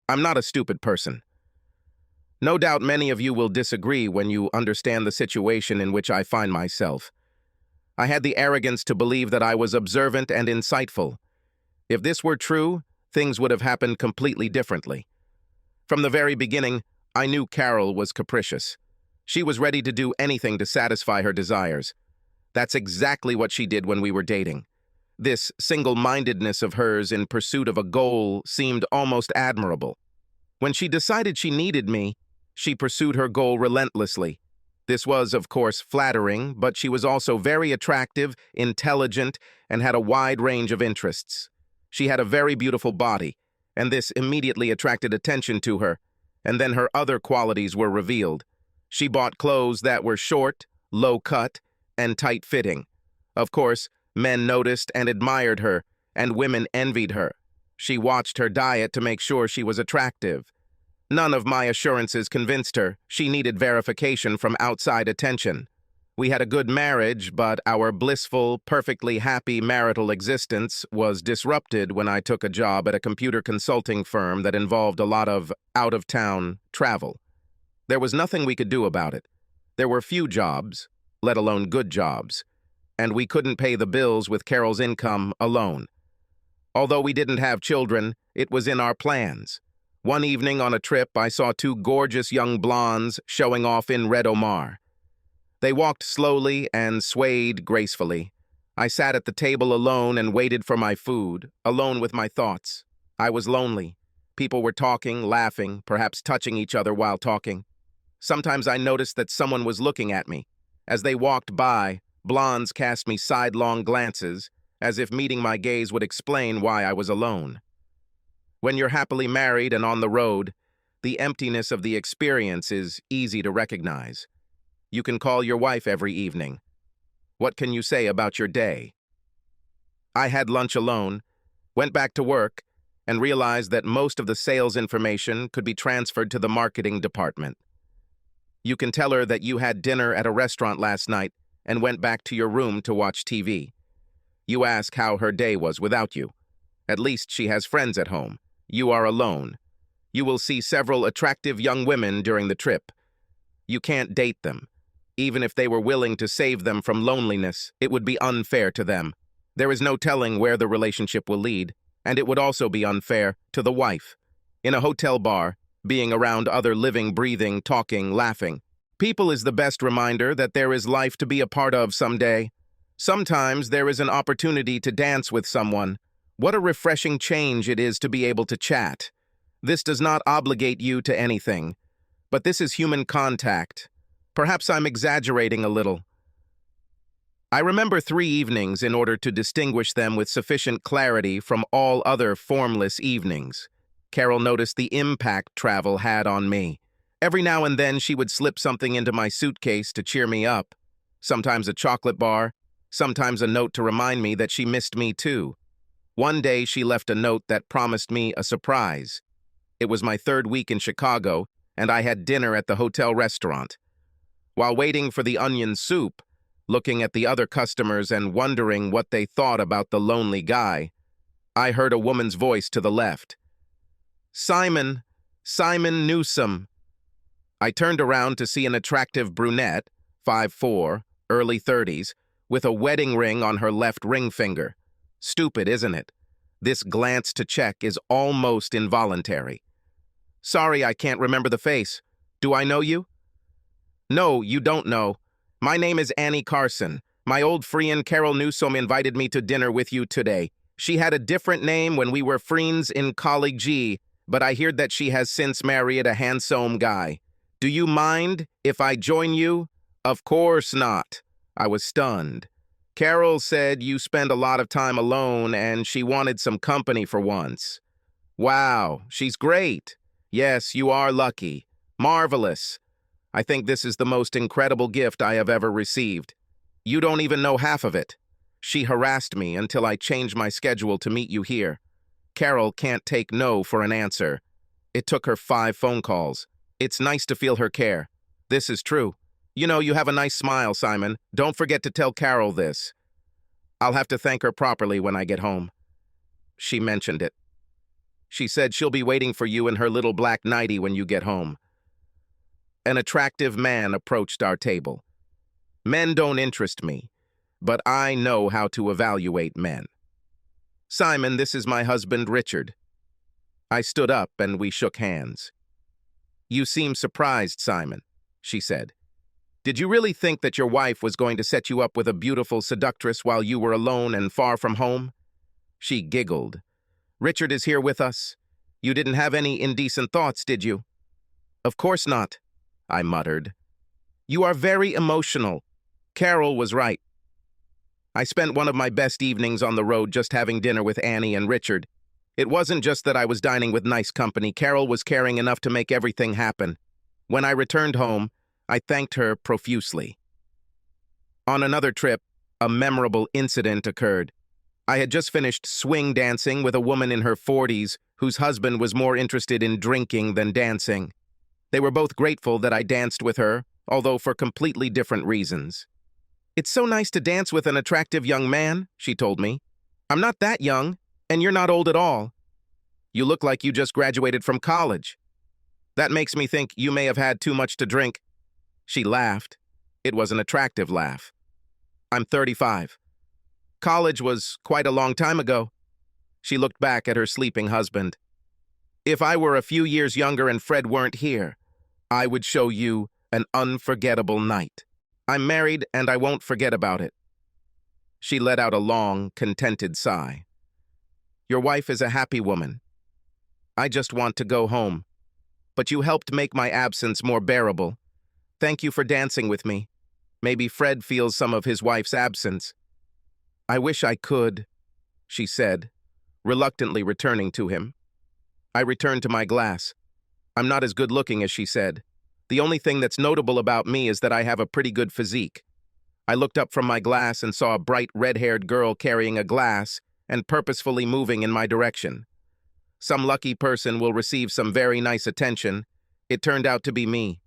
I'm not a stupid person. No doubt many of you will disagree when you understand the situation in which I find myself. I had the arrogance to believe that I was observant and insightful. If this were true, things would have happened completely differently. From the very beginning, I knew Carol was capricious. She was ready to do anything to satisfy her desires. That's exactly what she did when we were dating. This single-mindedness of hers in pursuit of a goal seemed almost admirable. When she decided she needed me, she pursued her goal relentlessly. This was, of course, flattering, but she was also very attractive, intelligent, and had a wide range of interests. She had a very beautiful body, and this immediately attracted attention to her, and then her other qualities were revealed. She bought clothes that were short, low-cut, and tight-fitting. Of course, men noticed and admired her, and women envied her. She watched her diet to make sure she was attractive. None of my assurances convinced her. She needed verification from outside attention. We had a good marriage, but our blissful, perfectly happy marital existence was disrupted when I took a job at a computer consulting firm that involved a lot of out-of-town travel. There was nothing we could do about it. There were few jobs, let alone good jobs, and we couldn't pay the bills with Carol's income alone. Although we didn't have children, it was in our plans. One evening on a trip, I saw two gorgeous young blondes showing off in Red Omar. They walked slowly and swayed gracefully. I sat at the table alone and waited for my food, alone with my thoughts. I was lonely. People were talking, laughing, perhaps touching each other while talking. Sometimes I noticed that someone was looking at me. As they walked by, blondes cast me sidelong glances, as if meeting my gaze would explain why I was alone. When you're happily married and on the road, the emptiness of the experience is easy to recognize. You can call your wife every evening. What can you say about your day? I had lunch alone, went back to work, and realized that most of the sales information could be transferred to the marketing department. You can tell her that you had dinner at a restaurant last night and went back to your room to watch TV. You ask how her day was without you. At least she has friends at home. You are alone. You will see several attractive young women during the trip. You can't date them. Even if they were willing to save them from loneliness, it would be unfair to them. There is no telling where the relationship will lead, and it would also be unfair to the wife. In a hotel bar, being around other living, breathing, talking, laughing, people is the best reminder that there is life to be a part of someday. Sometimes there is an opportunity to dance with someone. What a refreshing change it is to be able to chat. This does not obligate you to anything, but this is human contact. Perhaps I'm exaggerating a little. I remember 3 evenings in order to distinguish them with sufficient clarity from all other formless evenings. Carol noticed the impact travel had on me. Every now and then she would slip something into my suitcase to cheer me up. Sometimes a chocolate bar, sometimes a note to remind me that she missed me too. One day she left a note that promised me a surprise. It was my 3rd week in Chicago, and I had dinner at the hotel restaurant. While waiting for the onion soup, looking at the other customers and wondering what they thought about the lonely guy, I heard a woman's voice to the left. Simon Newsome. I turned around to see an attractive brunette, 5'4", early 30s, with a wedding ring on her left ring finger. Stupid, isn't it? This glance to check is almost involuntary. Sorry, I can't remember the face. Do I know you? No, you don't know. My name is Annie Carson. My old friend Carol Newsome invited me to dinner with you today. She had a different name when we were friends in college, but I heard that she has since married a handsome guy. Do you mind if I join you? Of course not. I was stunned. Carol said you spend a lot of time alone and she wanted some company for once. Wow, she's great. Yes, you are lucky. Marvelous. I think this is the most incredible gift I have ever received. You don't even know half of it. She harassed me until I changed my schedule to meet you here. Carol can't take no for an answer. It took her 5 phone calls. It's nice to feel her care. This is true. You know, you have a nice smile, Simon. Don't forget to tell Carol this. I'll have to thank her properly when I get home. She mentioned it. She said she'll be waiting for you in her little black nightie when you get home. An attractive man approached our table. Men don't interest me, but I know how to evaluate men. Simon, this is my husband, Richard. I stood up and we shook hands. You seem surprised, Simon, she said. Did you really think that your wife was going to set you up with a beautiful seductress while you were alone and far from home? She giggled. Richard is here with us. You didn't have any indecent thoughts, did you? Of course not, I muttered. You are very emotional. Carol was right. I spent one of my best evenings on the road just having dinner with Annie and Richard. It wasn't just that I was dining with nice company. Carol was caring enough to make everything happen. When I returned home, I thanked her profusely. On another trip, a memorable incident occurred. I had just finished swing dancing with a woman in her 40s whose husband was more interested in drinking than dancing. They were both grateful that I danced with her, although for completely different reasons. It's so nice to dance with an attractive young man, she told me. I'm not that young, and you're not old at all. You look like you just graduated from college. That makes me think you may have had too much to drink. She laughed. It was an attractive laugh. I'm 35. College was quite a long time ago. She looked back at her sleeping husband. If I were a few years younger and Fred weren't here, I would show you an unforgettable night. I'm married and I won't forget about it. She let out a long, contented sigh. Your wife is a happy woman. I just want to go home. But you helped make my absence more bearable. Thank you for dancing with me. Maybe Fred feels some of his wife's absence. I wish I could, she said, reluctantly returning to him. I returned to my glass. I'm not as good-looking as she said. The only thing that's notable about me is that I have a pretty good physique. I looked up from my glass and saw a bright red-haired girl carrying a glass and purposefully moving in my direction. Some lucky person will receive some very nice attention. It turned out to be me.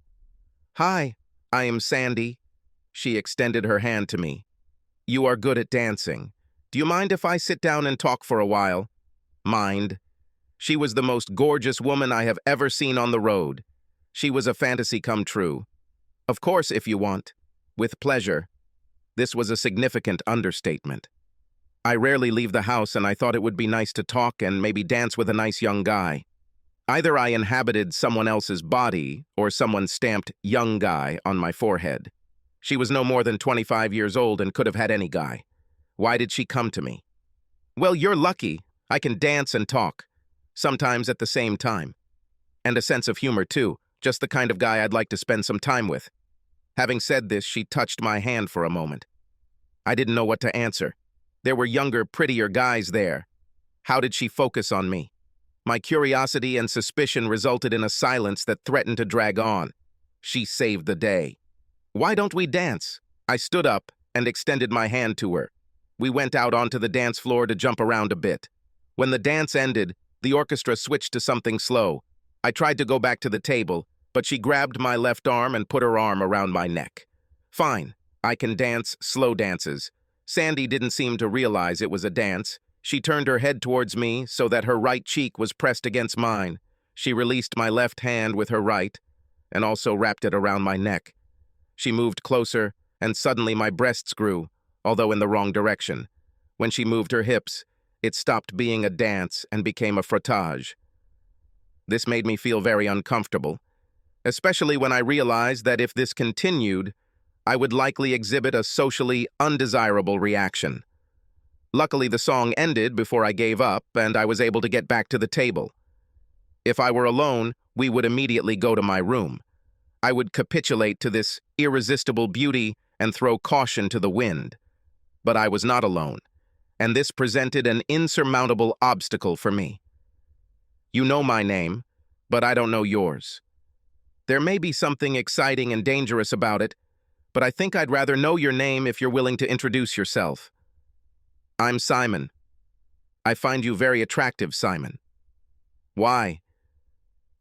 Hi, I am Sandy. She extended her hand to me. You are good at dancing. Do you mind if I sit down and talk for a while? Mind. She was the most gorgeous woman I have ever seen on the road. She was a fantasy come true. Of course, if you want. With pleasure. This was a significant understatement. I rarely leave the house and I thought it would be nice to talk and maybe dance with a nice young guy. Either I inhabited someone else's body or someone stamped young guy on my forehead. She was no more than 25 years old and could have had any guy. Why did she come to me? Well, you're lucky. I can dance and talk. Sometimes at the same time. And a sense of humor, too. Just the kind of guy I'd like to spend some time with. Having said this, she touched my hand for a moment. I didn't know what to answer. There were younger, prettier guys there. How did she focus on me? My curiosity and suspicion resulted in a silence that threatened to drag on. She saved the day. Why don't we dance? I stood up and extended my hand to her. We went out onto the dance floor to jump around a bit. When the dance ended, the orchestra switched to something slow. I tried to go back to the table, but she grabbed my left arm and put her arm around my neck. Fine, I can dance slow dances. Sandy didn't seem to realize it was a dance. She turned her head towards me so that her right cheek was pressed against mine. She released my left hand with her right, and also wrapped it around my neck. She moved closer, and suddenly my breasts grew, although in the wrong direction. When she moved her hips, it stopped being a dance and became a frottage. This made me feel very uncomfortable, especially when I realized that if this continued, I would likely exhibit a socially undesirable reaction. Luckily, the song ended before I gave up, and I was able to get back to the table. If I were alone, we would immediately go to my room. I would capitulate to this irresistible beauty and throw caution to the wind. But I was not alone, and this presented an insurmountable obstacle for me. You know my name, but I don't know yours. There may be something exciting and dangerous about it, but I think I'd rather know your name if you're willing to introduce yourself. I'm Simon. I find you very attractive, Simon. Why?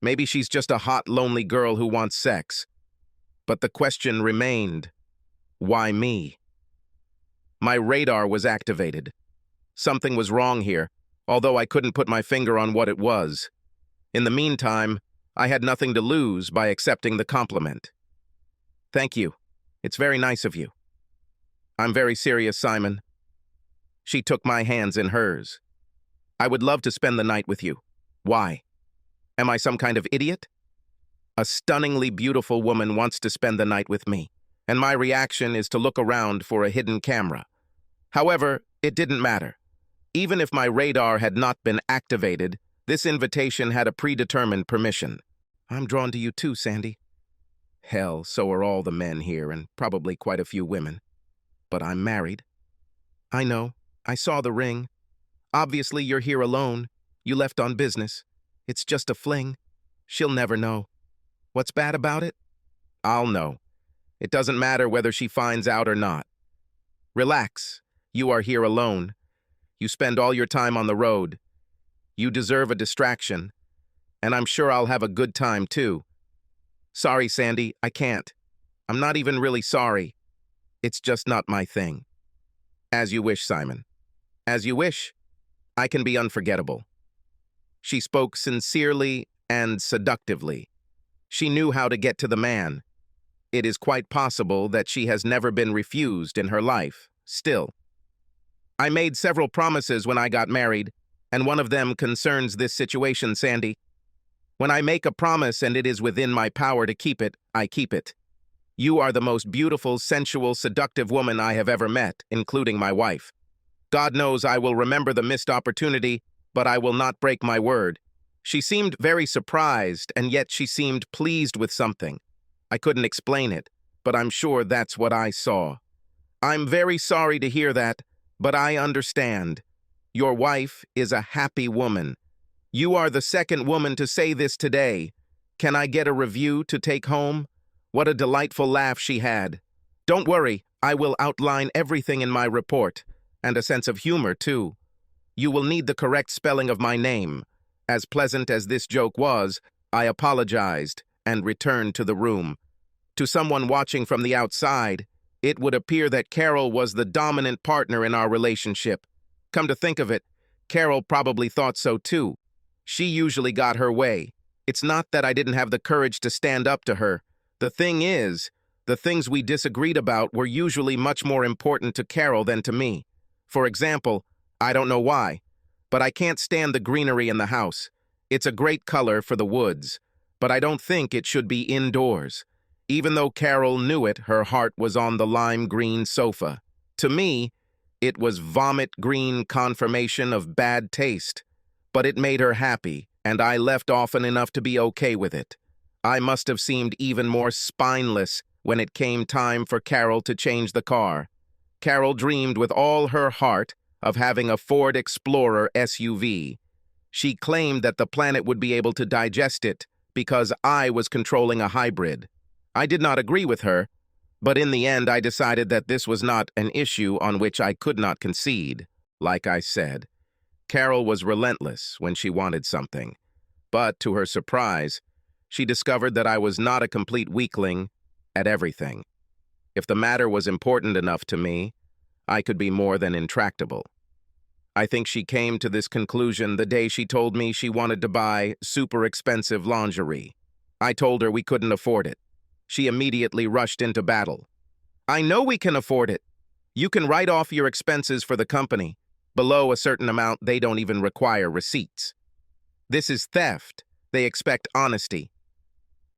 Maybe she's just a hot, lonely girl who wants sex. But the question remained, why me? My radar was activated. Something was wrong here. although I couldn't put my finger on what it was. In the meantime, I had nothing to lose by accepting the compliment. Thank you. It's very nice of you. I'm very serious, Simon. She took my hands in hers. I would love to spend the night with you. Why? Am I some kind of idiot? A stunningly beautiful woman wants to spend the night with me, and my reaction is to look around for a hidden camera. However, it didn't matter. Even if my radar had not been activated, this invitation had a predetermined permission. I'm drawn to you too, Sandy. Hell, so are all the men here, and probably quite a few women. But I'm married. I know. I saw the ring. Obviously, you're here alone. You left on business. It's just a fling. She'll never know. What's bad about it? I'll know. It doesn't matter whether she finds out or not. Relax. You are here alone. You spend all your time on the road. You deserve a distraction. And I'm sure I'll have a good time, too. Sorry, Sandy, I can't. I'm not even really sorry. It's just not my thing. As you wish, Simon. As you wish. I can be unforgettable. She spoke sincerely and seductively. She knew how to get to the man. It is quite possible that she has never been refused in her life, still. I made several promises when I got married, and one of them concerns this situation, Sandy. When I make a promise and it is within my power to keep it, I keep it. You are the most beautiful, sensual, seductive woman I have ever met, including my wife. God knows I will remember the missed opportunity, but I will not break my word. She seemed very surprised, and yet she seemed pleased with something. I couldn't explain it, but I'm sure that's what I saw. I'm very sorry to hear that, but I understand. Your wife is a happy woman. You are the second woman to say this today. Can I get a review to take home? What a delightful laugh she had. Don't worry, I will outline everything in my report, and a sense of humor, too. You will need the correct spelling of my name. As pleasant as this joke was, I apologized and returned to the room. To someone watching from the outside, it would appear that Carol was the dominant partner in our relationship. Come to think of it, Carol probably thought so, too. She usually got her way. It's not that I didn't have the courage to stand up to her. The thing is, the things we disagreed about were usually much more important to Carol than to me. For example, I don't know why, but I can't stand the greenery in the house. It's a great color for the woods, but I don't think it should be indoors. Even though Carol knew it, her heart was on the lime green sofa. To me, it was vomit green confirmation of bad taste. But it made her happy, and I left often enough to be okay with it. I must have seemed even more spineless when it came time for Carol to change the car. Carol dreamed with all her heart of having a Ford Explorer SUV. She claimed that the planet would be able to digest it because I was controlling a hybrid. I did not agree with her, but in the end I decided that this was not an issue on which I could not concede. Like I said, Carol was relentless when she wanted something, but to her surprise, she discovered that I was not a complete weakling at everything. If the matter was important enough to me, I could be more than intractable. I think she came to this conclusion the day she told me she wanted to buy super expensive lingerie. I told her we couldn't afford it. She immediately rushed into battle. I know we can afford it. You can write off your expenses for the company. Below a certain amount, they don't even require receipts. This is theft. They expect honesty.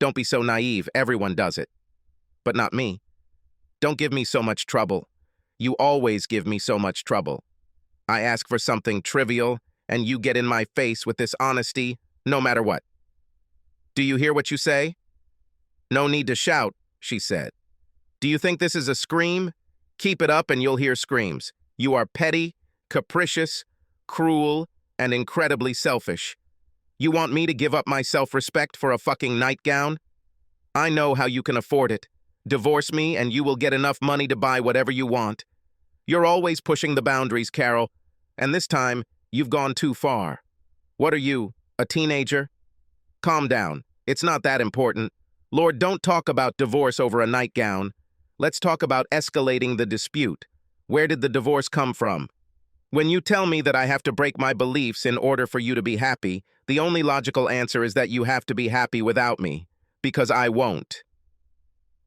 Don't be so naive. Everyone does it. But not me. Don't give me so much trouble. You always give me so much trouble. I ask for something trivial, and you get in my face with this honesty, no matter what. Do you hear what you say? No need to shout, she said. Do you think this is a scream? Keep it up and you'll hear screams. You are petty, capricious, cruel, and incredibly selfish. You want me to give up my self-respect for a fucking nightgown? I know how you can afford it. Divorce me and you will get enough money to buy whatever you want. You're always pushing the boundaries, Carol, and this time you've gone too far. What are you, a teenager? Calm down. It's not that important. Lord, don't talk about divorce over a nightgown. Let's talk about escalating the dispute. Where did the divorce come from? When you tell me that I have to break my beliefs in order for you to be happy, the only logical answer is that you have to be happy without me, because I won't.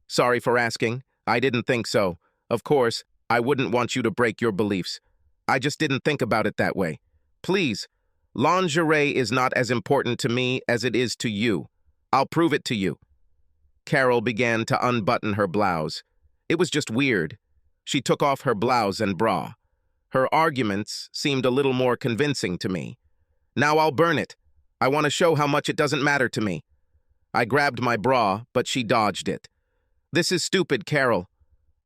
Sorry for asking. I didn't think so. Of course, I wouldn't want you to break your beliefs. I just didn't think about it that way. Please, lingerie is not as important to me as it is to you. I'll prove it to you. Carol began to unbutton her blouse. It was just weird. She took off her blouse and bra. Her arguments seemed a little more convincing to me. Now I'll burn it. I want to show how much it doesn't matter to me. I grabbed my bra, but she dodged it. This is stupid, Carol.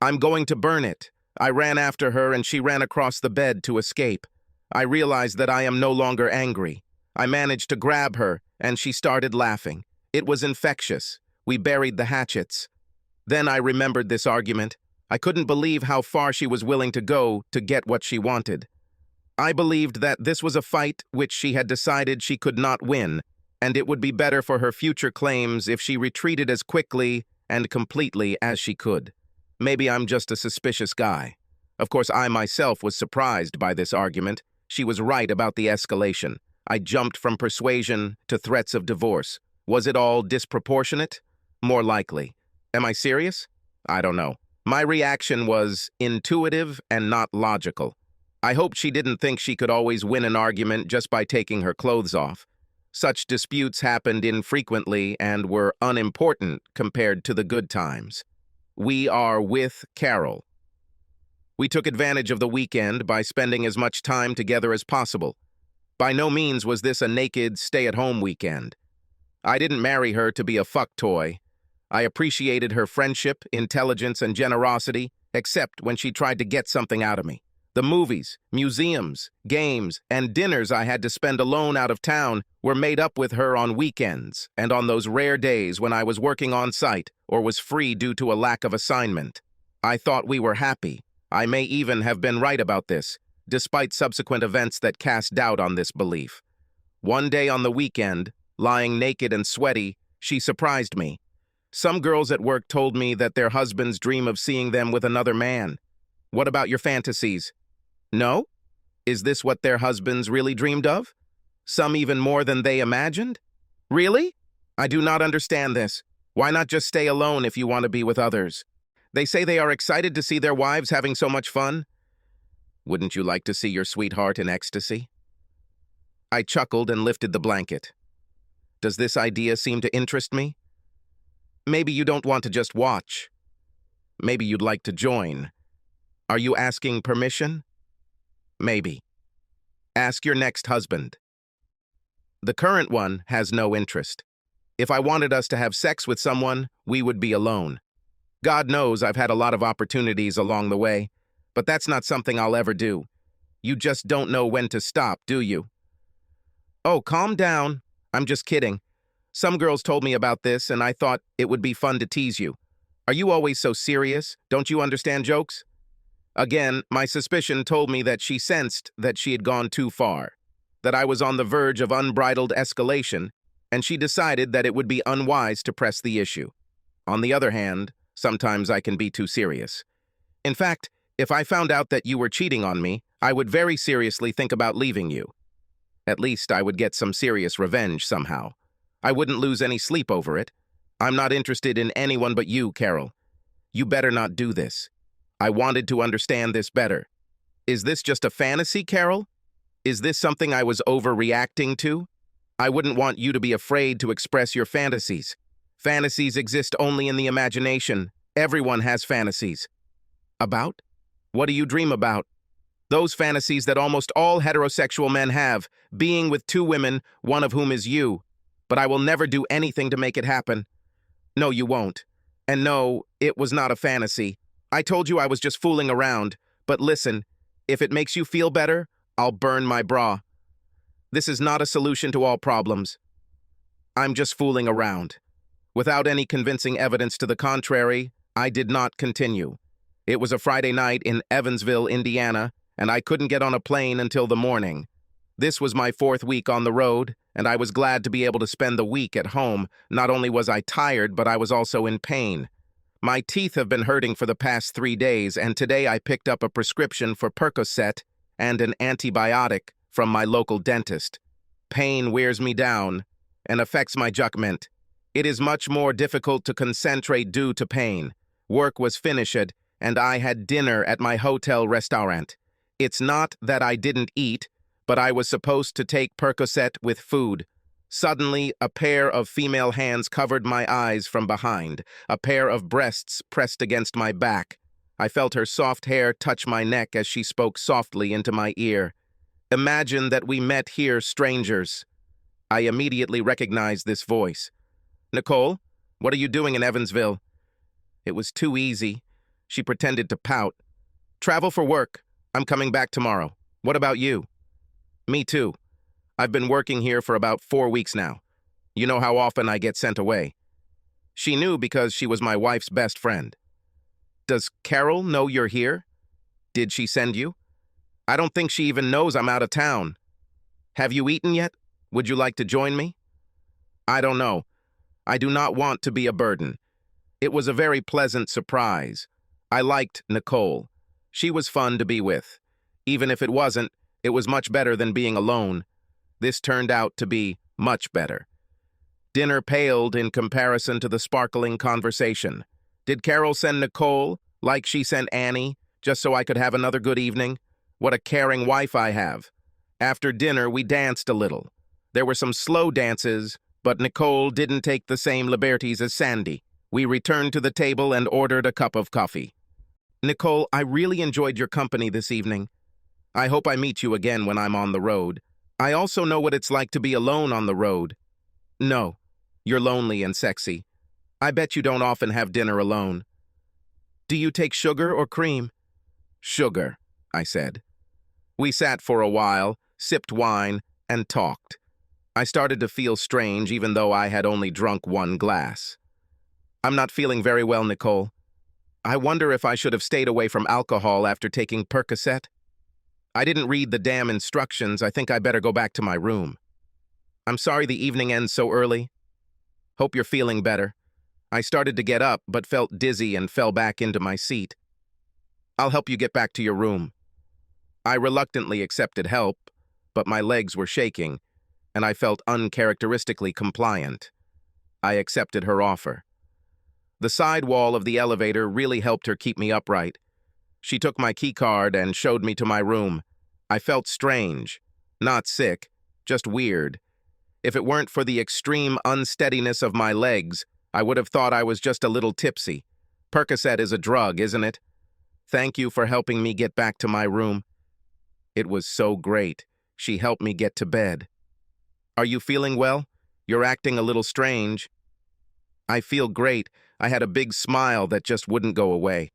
I'm going to burn it. I ran after her and she ran across the bed to escape. I realized that I am no longer angry. I managed to grab her and she started laughing. It was infectious. We buried the hatchets. Then I remembered this argument. I couldn't believe how far she was willing to go to get what she wanted. I believed that this was a fight which she had decided she could not win, and it would be better for her future claims if she retreated as quickly and completely as she could. Maybe I'm just a suspicious guy. Of course, I myself was surprised by this argument. She was right about the escalation. I jumped from persuasion to threats of divorce. Was it all disproportionate? More likely. Am I serious? I don't know. My reaction was intuitive and not logical. I hoped she didn't think she could always win an argument just by taking her clothes off. Such disputes happened infrequently and were unimportant compared to the good times. We are with Carol. We took advantage of the weekend by spending as much time together as possible. By no means was this a naked, stay-at-home weekend. I didn't marry her to be a fuck toy. I appreciated her friendship, intelligence, and generosity, except when she tried to get something out of me. The movies, museums, games, and dinners I had to spend alone out of town were made up with her on weekends and on those rare days when I was working on site or was free due to a lack of assignment. I thought we were happy. I may even have been right about this, despite subsequent events that cast doubt on this belief. One day on the weekend, lying naked and sweaty, she surprised me. Some girls at work told me that their husbands dream of seeing them with another man. What about your fantasies? No? Is this what their husbands really dreamed of? Some even more than they imagined? Really? I do not understand this. Why not just stay alone if you want to be with others? They say they are excited to see their wives having so much fun. Wouldn't you like to see your sweetheart in ecstasy? I chuckled and lifted the blanket. Does this idea seem to interest me? Maybe you don't want to just watch. Maybe you'd like to join. Are you asking permission? Maybe. Ask your next husband. The current one has no interest. If I wanted us to have sex with someone, we would be alone. God knows I've had a lot of opportunities along the way, but that's not something I'll ever do. You just don't know when to stop, do you? Oh, calm down. I'm just kidding. Some girls told me about this, and I thought it would be fun to tease you. Are you always so serious? Don't you understand jokes? Again, my suspicion told me that she sensed that she had gone too far, that I was on the verge of unbridled escalation, and she decided that it would be unwise to press the issue. On the other hand, sometimes I can be too serious. In fact, if I found out that you were cheating on me, I would very seriously think about leaving you. At least I would get some serious revenge somehow. I wouldn't lose any sleep over it. I'm not interested in anyone but you, Carol. You better not do this. I wanted to understand this better. Is this just a fantasy, Carol? Is this something I was overreacting to? I wouldn't want you to be afraid to express your fantasies. Fantasies exist only in the imagination. Everyone has fantasies. About? What do you dream about? Those fantasies that almost all heterosexual men have, being with two women, one of whom is you. But I will never do anything to make it happen. No, you won't. And no, it was not a fantasy. I told you I was just fooling around. But listen, if it makes you feel better, I'll burn my bra. This is not a solution to all problems. I'm just fooling around. Without any convincing evidence to the contrary, I did not continue. It was a Friday night in Evansville, Indiana, and I couldn't get on a plane until the morning. This was my 4th week on the road, and I was glad to be able to spend the week at home. Not only was I tired, but I was also in pain. My teeth have been hurting for the past 3 days, and today I picked up a prescription for Percocet and an antibiotic from my local dentist. Pain wears me down and affects my judgment. It is much more difficult to concentrate due to pain. Work was finished, and I had dinner at my hotel restaurant. It's not that I didn't eat, but I was supposed to take Percocet with food. Suddenly, a pair of female hands covered my eyes from behind. A pair of breasts pressed against my back. I felt her soft hair touch my neck as she spoke softly into my ear. "Imagine that we met here, strangers." I immediately recognized this voice. "Nicole, what are you doing in Evansville?" It was too easy. She pretended to pout. "Travel for work. I'm coming back tomorrow. What about you?" "Me too. I've been working here for about 4 weeks now. You know how often I get sent away." She knew because she was my wife's best friend. "Does Carol know you're here? Did she send you?" "I don't think she even knows I'm out of town." "Have you eaten yet? Would you like to join me?" "I don't know. I do not want to be a burden." It was a very pleasant surprise. I liked Nicole. She was fun to be with. Even if it wasn't, it was much better than being alone. This turned out to be much better. Dinner paled in comparison to the sparkling conversation. Did Carol send Nicole, like she sent Annie, just so I could have another good evening? What a caring wife I have. After dinner, we danced a little. There were some slow dances, but Nicole didn't take the same liberties as Sandy. We returned to the table and ordered a cup of coffee. "Nicole, I really enjoyed your company this evening. I hope I meet you again when I'm on the road. I also know what it's like to be alone on the road." "No, you're lonely and sexy. I bet you don't often have dinner alone." "Do you take sugar or cream?" "Sugar," I said. We sat for a while, sipped wine, and talked. I started to feel strange even though I had only drunk 1 glass. "I'm not feeling very well, Nicole. I wonder if I should have stayed away from alcohol after taking Percocet. I didn't read the damn instructions. I think I better go back to my room. I'm sorry the evening ends so early. Hope you're feeling better." I started to get up, but felt dizzy and fell back into my seat. "I'll help you get back to your room." I reluctantly accepted help, but my legs were shaking, and I felt uncharacteristically compliant. I accepted her offer. The side wall of the elevator really helped her keep me upright. She took my keycard and showed me to my room. I felt strange, not sick, just weird. If it weren't for the extreme unsteadiness of my legs, I would have thought I was just a little tipsy. Percocet is a drug, isn't it? Thank you for helping me get back to my room. It was so great. She helped me get to bed. "Are you feeling well? You're acting a little strange." "I feel great. I had a big smile that just wouldn't go away."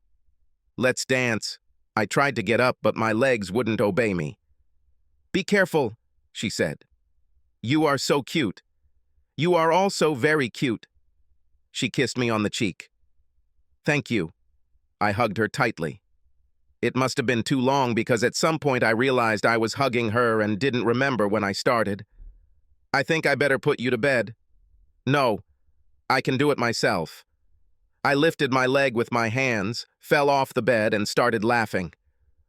"Let's dance." I tried to get up, but my legs wouldn't obey me. "Be careful," she said. "You are so cute. You are also very cute." She kissed me on the cheek. "Thank you." I hugged her tightly. It must have been too long because at some point I realized I was hugging her and didn't remember when I started. "I think I better put you to bed." "No, I can do it myself." I lifted my leg with my hands, fell off the bed, and started laughing.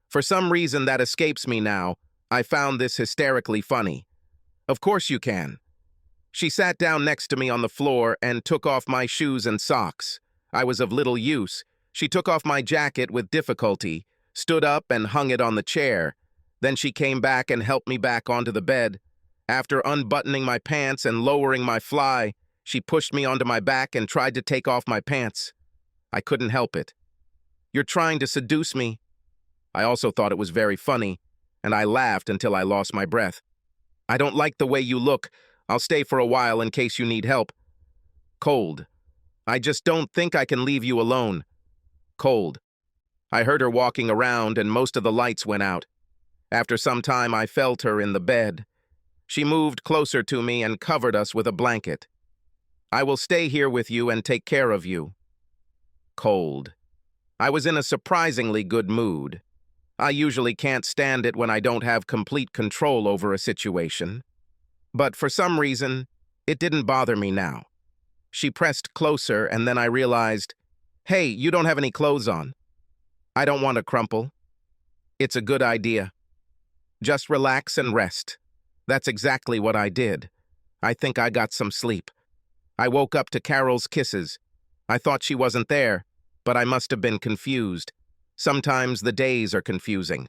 For some reason that escapes me now, I found this hysterically funny. "Of course you can." She sat down next to me on the floor and took off my shoes and socks. I was of little use. She took off my jacket with difficulty, stood up and hung it on the chair. Then she came back and helped me back onto the bed. After unbuttoning my pants and lowering my fly, she pushed me onto my back and tried to take off my pants. I couldn't help it. "You're trying to seduce me." I also thought it was very funny, and I laughed until I lost my breath. "I don't like the way you look. I'll stay for a while in case you need help." Cold. "I just don't think I can leave you alone." Cold. I heard her walking around and most of the lights went out. After some time, I felt her in the bed. She moved closer to me and covered us with a blanket. "I will stay here with you and take care of you." Cold. I was in a surprisingly good mood. I usually can't stand it when I don't have complete control over a situation. But for some reason, it didn't bother me now. She pressed closer and then I realized, "Hey, you don't have any clothes on." "I don't want to crumple." "It's a good idea." Just relax and rest. That's exactly what I did. I think I got some sleep. I woke up to Carol's kisses. I thought she wasn't there, but I must have been confused. Sometimes the days are confusing.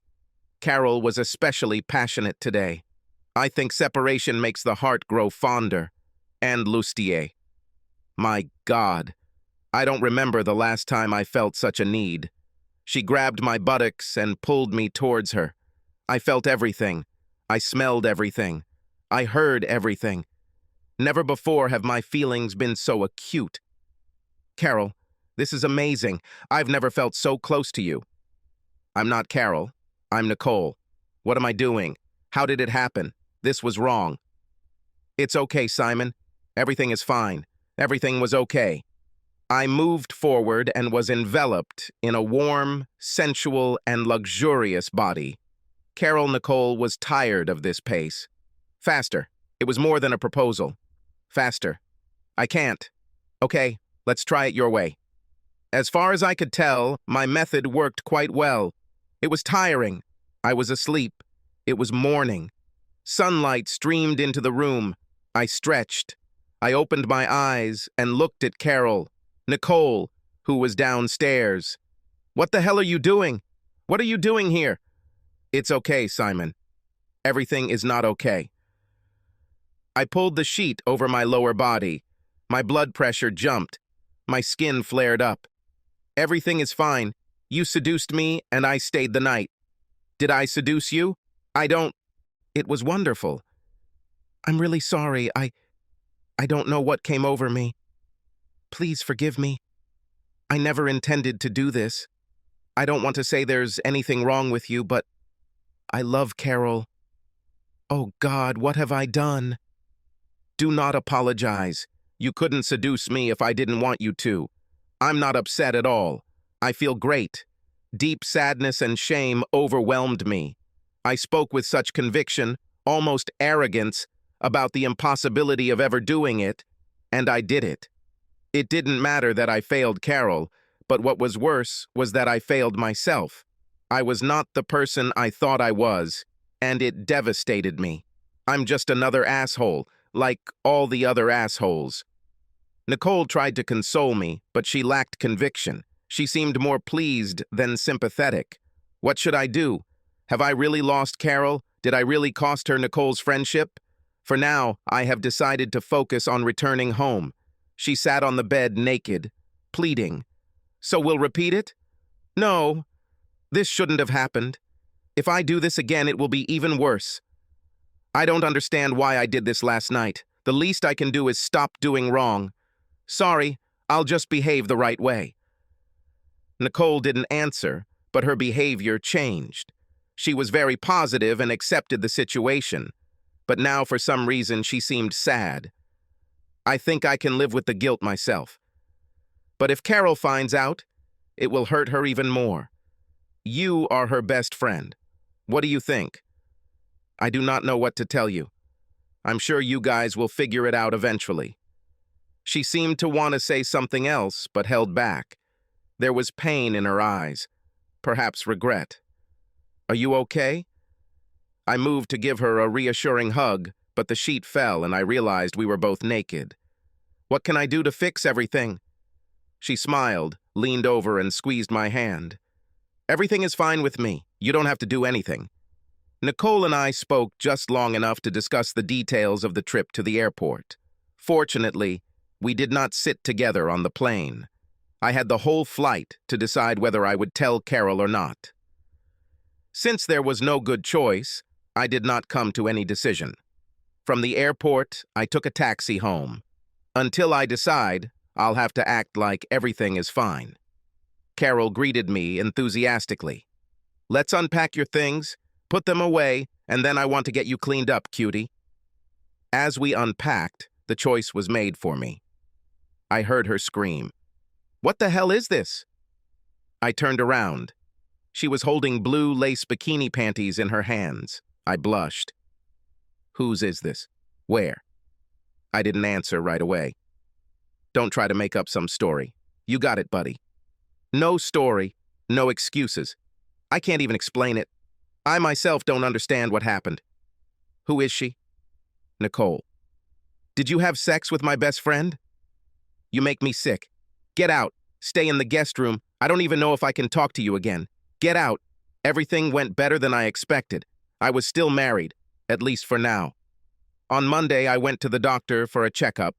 Carol was especially passionate today. I think separation makes the heart grow fonder. And Lustier. My God, I don't remember the last time I felt such a need. She grabbed my buttocks and pulled me towards her. I felt everything. I smelled everything. I heard everything. Never before have my feelings been so acute. Carol, this is amazing. I've never felt so close to you. I'm not Carol. I'm Nicole. What am I doing? How did it happen? This was wrong. It's okay, Simon. Everything is fine. Everything was okay. I moved forward and was enveloped in a warm, sensual, and luxurious body. Carol Nicole was tired of this pace. Faster. It was more than a proposal. Faster. I can't. Okay, let's try it your way. As far as I could tell, my method worked quite well. It was tiring. I was asleep. It was morning. Sunlight streamed into the room. I stretched. I opened my eyes and looked at Carol, Nicole, who was downstairs. What the hell are you doing? What are you doing here? It's okay, Simon. Everything is not okay. I pulled the sheet over my lower body. My blood pressure jumped. My skin flared up. Everything is fine. You seduced me, and I stayed the night. Did I seduce you? I don't. It was wonderful. I'm really sorry. I don't know what came over me. Please forgive me. I never intended to do this. I don't want to say there's anything wrong with you, but I love Carol. Oh God, what have I done? Do not apologize. You couldn't seduce me if I didn't want you to. I'm not upset at all. I feel great. Deep sadness and shame overwhelmed me. I spoke with such conviction, almost arrogance, about the impossibility of ever doing it, and I did it. It didn't matter that I failed Carol, but what was worse was that I failed myself. I was not the person I thought I was, and it devastated me. I'm just another asshole, like all the other assholes. Nicole tried to console me, but she lacked conviction. She seemed more pleased than sympathetic. What should I do? Have I really lost Carol? Did I really cost her Nicole's friendship? For now, I have decided to focus on returning home. She sat on the bed naked, pleading. So we'll repeat it? No, this shouldn't have happened. If I do this again, it will be even worse. I don't understand why I did this last night. The least I can do is stop doing wrong. Sorry, I'll just behave the right way. Nicole didn't answer, but her behavior changed. She was very positive and accepted the situation, but now for some reason she seemed sad. I think I can live with the guilt myself. But if Carol finds out, it will hurt her even more. You are her best friend. What do you think? I do not know what to tell you. I'm sure you guys will figure it out eventually. She seemed to want to say something else, but held back. There was pain in her eyes, perhaps regret. Are you okay? I moved to give her a reassuring hug, but the sheet fell and I realized we were both naked. What can I do to fix everything? She smiled, leaned over and squeezed my hand. Everything is fine with me. You don't have to do anything. Nicole and I spoke just long enough to discuss the details of the trip to the airport. Fortunately, we did not sit together on the plane. I had the whole flight to decide whether I would tell Carol or not. Since there was no good choice, I did not come to any decision. From the airport, I took a taxi home. Until I decide, I'll have to act like everything is fine. Carol greeted me enthusiastically. Let's unpack your things, put them away, and then I want to get you cleaned up, cutie. As we unpacked, the choice was made for me. I heard her scream. What the hell is this? I turned around. She was holding blue lace bikini panties in her hands. I blushed. Whose is this? Where? I didn't answer right away. Don't try to make up some story. You got it, buddy. No story, no excuses. I can't even explain it. I myself don't understand what happened. Who is she? Nicole. Did you have sex with my best friend? You make me sick. Get out. Stay in the guest room. I don't even know if I can talk to you again. Get out. Everything went better than I expected. I was still married, at least for now. On Monday, I went to the doctor for a checkup.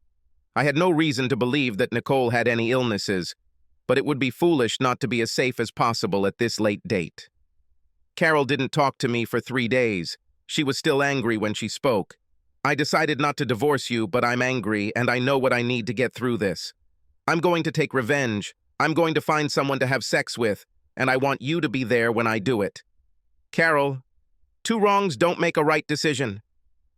I had no reason to believe that Nicole had any illnesses, but it would be foolish not to be as safe as possible at this late date. Carol didn't talk to me for 3 days. She was still angry when she spoke. I decided not to divorce you, but I'm angry and I know what I need to get through this. I'm going to take revenge. I'm going to find someone to have sex with, and I want you to be there when I do it. Carol, 2 wrongs don't make a right decision.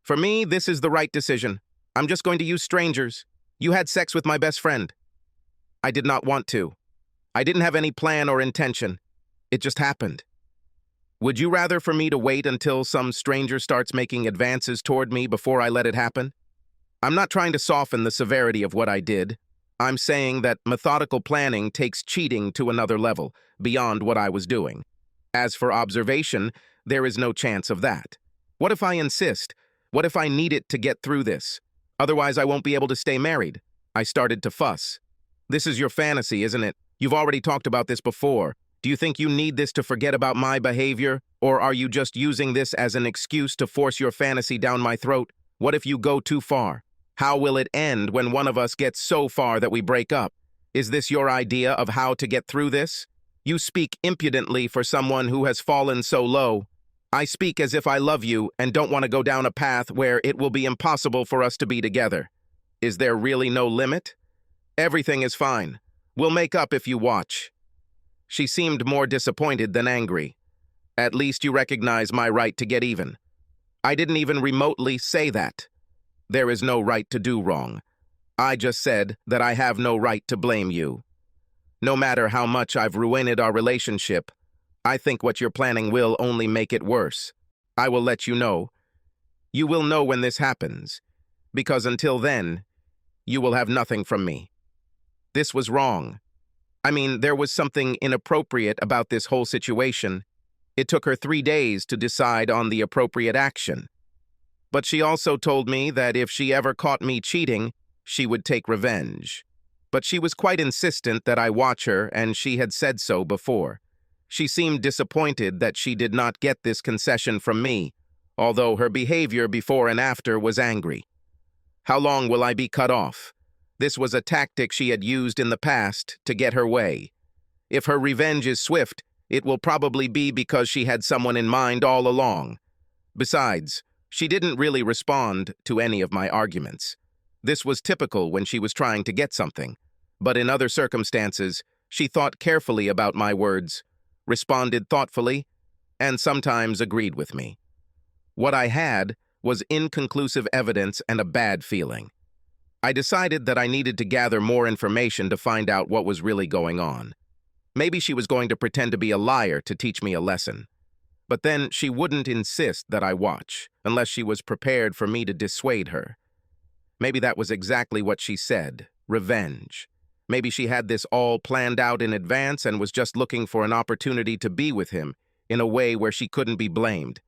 For me, this is the right decision. I'm just going to use strangers. You had sex with my best friend. I did not want to. I didn't have any plan or intention. It just happened. Would you rather for me to wait until some stranger starts making advances toward me before I let it happen? I'm not trying to soften the severity of what I did. I'm saying that methodical planning takes cheating to another level, beyond what I was doing. As for observation, there is no chance of that. What if I insist? What if I need it to get through this? Otherwise, I won't be able to stay married. I started to fuss. This is your fantasy, isn't it? You've already talked about this before. Do you think you need this to forget about my behavior? Or are you just using this as an excuse to force your fantasy down my throat? What if you go too far? How will it end when one of us gets so far that we break up? Is this your idea of how to get through this? You speak impudently for someone who has fallen so low. I speak as if I love you and don't want to go down a path where it will be impossible for us to be together. Is there really no limit? Everything is fine. We'll make up if you watch. She seemed more disappointed than angry. At least you recognize my right to get even. I didn't even remotely say that. There is no right to do wrong. I just said that I have no right to blame you. No matter how much I've ruined our relationship, I think what you're planning will only make it worse. I will let you know. You will know when this happens, because until then, you will have nothing from me. This was wrong. I mean, there was something inappropriate about this whole situation. It took her 3 days to decide on the appropriate action. But she also told me that if she ever caught me cheating, she would take revenge. But she was quite insistent that I watch her, and she had said so before. She seemed disappointed that she did not get this concession from me, although her behavior before and after was angry. How long will I be cut off? This was a tactic she had used in the past to get her way. If her revenge is swift, it will probably be because she had someone in mind all along. Besides, she didn't really respond to any of my arguments. This was typical when she was trying to get something, but in other circumstances, she thought carefully about my words, responded thoughtfully, and sometimes agreed with me. What I had was inconclusive evidence and a bad feeling. I decided that I needed to gather more information to find out what was really going on. Maybe she was going to pretend to be a liar to teach me a lesson. But then she wouldn't insist that I watch, unless she was prepared for me to dissuade her. Maybe that was exactly what she said, revenge. Maybe she had this all planned out in advance and was just looking for an opportunity to be with him in a way where she couldn't be blamed.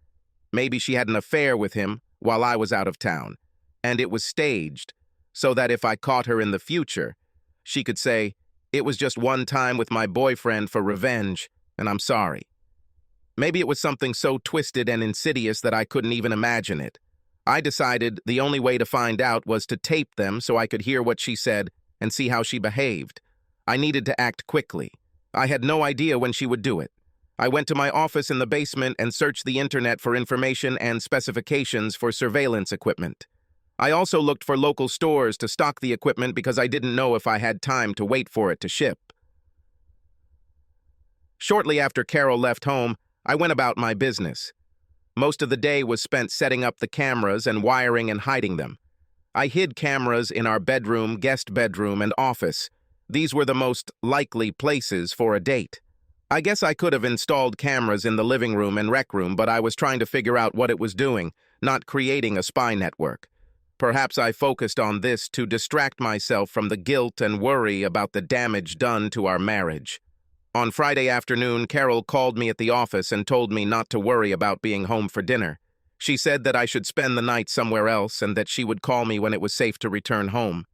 Maybe she had an affair with him while I was out of town, and it was staged, so that if I caught her in the future, she could say, "It was just one time with my boyfriend for revenge, and I'm sorry." Maybe it was something so twisted and insidious that I couldn't even imagine it. I decided the only way to find out was to tape them so I could hear what she said and see how she behaved. I needed to act quickly. I had no idea when she would do it. I went to my office in the basement and searched the internet for information and specifications for surveillance equipment. I also looked for local stores to stock the equipment because I didn't know if I had time to wait for it to ship. Shortly after Carol left home, I went about my business. Most of the day was spent setting up the cameras and wiring and hiding them. I hid cameras in our bedroom, guest bedroom, and office. These were the most likely places for a date. I guess I could have installed cameras in the living room and rec room, but I was trying to figure out what it was doing, not creating a spy network. Perhaps I focused on this to distract myself from the guilt and worry about the damage done to our marriage. On Friday afternoon, Carol called me at the office and told me not to worry about being home for dinner. She said that I should spend the night somewhere else and that she would call me when it was safe to return home.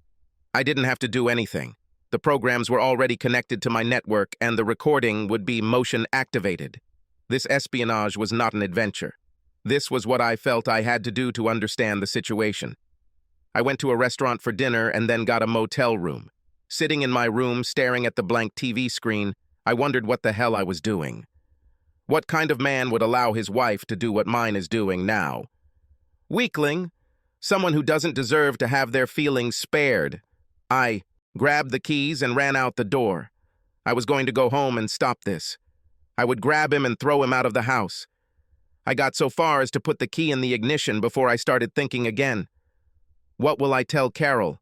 I didn't have to do anything. The programs were already connected to my network and the recording would be motion activated. This espionage was not an adventure. This was what I felt I had to do to understand the situation. I went to a restaurant for dinner and then got a motel room. Sitting in my room, staring at the blank TV screen, I wondered what the hell I was doing. What kind of man would allow his wife to do what mine is doing now? Weakling. Someone who doesn't deserve to have their feelings spared. I grabbed the keys and ran out the door. I was going to go home and stop this. I would grab him and throw him out of the house. I got so far as to put the key in the ignition before I started thinking again. What will I tell Carol?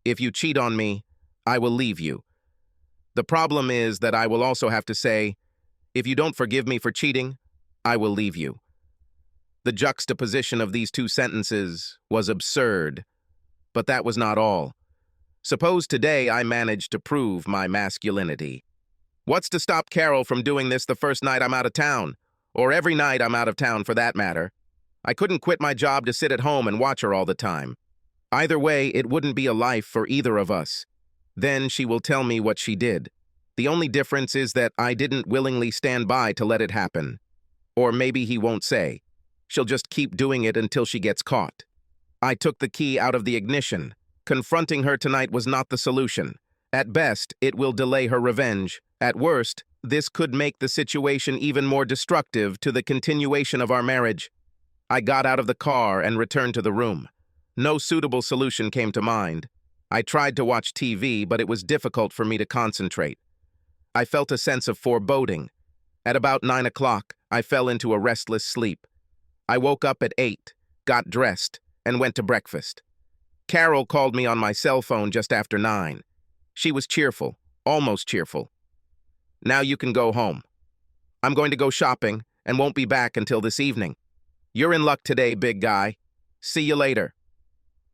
If you cheat on me, I will leave you. The problem is that I will also have to say, if you don't forgive me for cheating, I will leave you. The juxtaposition of these two sentences was absurd, but that was not all. Suppose today I managed to prove my masculinity. What's to stop Carol from doing this the first night I'm out of town? Or every night I'm out of town for that matter. I couldn't quit my job to sit at home and watch her all the time. Either way, it wouldn't be a life for either of us. Then she will tell me what she did. The only difference is that I didn't willingly stand by to let it happen. Or maybe he won't say. She'll just keep doing it until she gets caught. I took the key out of the ignition. Confronting her tonight was not the solution. At best, it will delay her revenge. At worst, this could make the situation even more destructive to the continuation of our marriage. I got out of the car and returned to the room. No suitable solution came to mind. I tried to watch TV, but it was difficult for me to concentrate. I felt a sense of foreboding. At about 9 o'clock, I fell into a restless sleep. I woke up at 8, got dressed, and went to breakfast. Carol called me on my cell phone just after 9. She was cheerful, almost cheerful. Now you can go home. I'm going to go shopping and won't be back until this evening. You're in luck today, big guy. See you later.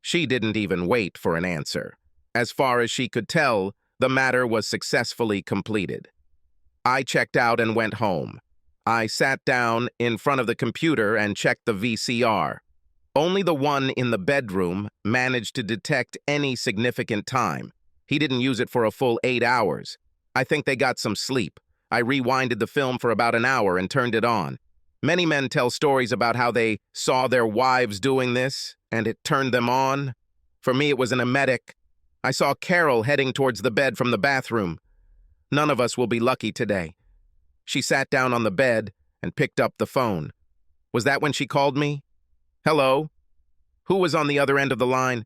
She didn't even wait for an answer. As far as she could tell, the matter was successfully completed. I checked out and went home. I sat down in front of the computer and checked the VCR. Only the one in the bedroom managed to detect any significant time. He didn't use it for a full 8 hours. I think they got some sleep. I rewinded the film for about an hour and turned it on. Many men tell stories about how they saw their wives doing this, and it turned them on. For me, it was an emetic. I saw Carol heading towards the bed from the bathroom. None of us will be lucky today. She sat down on the bed and picked up the phone. Was that when she called me? Hello? Who was on the other end of the line?